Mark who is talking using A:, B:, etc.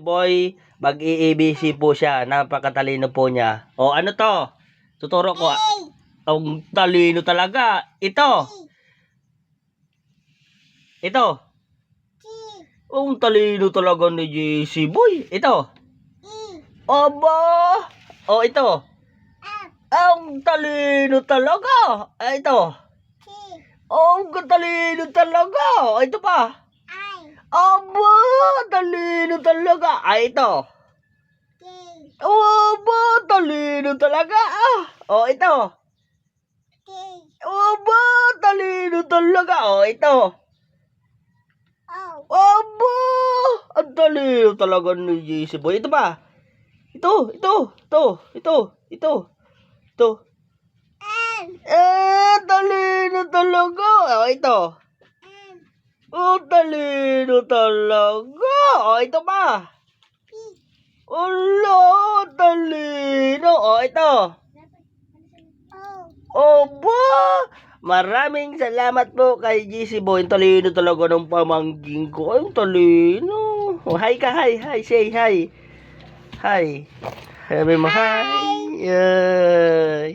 A: Boy, mag-i-ABC po siya. Napakatalino po niya. O, ano to? Tuturo ko. Ang talino talaga. Ito. Ito. Ang talino talaga ni JC Boy. Ito. Aba. O, ito. Ang talino talaga. Ito. Ang talino talaga. Ito pa. Aba, talino talaga. Ito. Aba, talino talaga. O, ito. Aba, talino talaga. O, ito. Aba, ang talino talaga ni JC Boy. Ito pa. Ito. Talino talaga. O, ito. Oh, talino talaga. O, ito pa. Ala, talino. O, ito. Oba! Maraming salamat po kay GC Boy. Ang talino talaga ng pamangking ko. Ang talino. Oh, hi ka, hi. Say hi. Hi. Sabi mo, hi. Yay.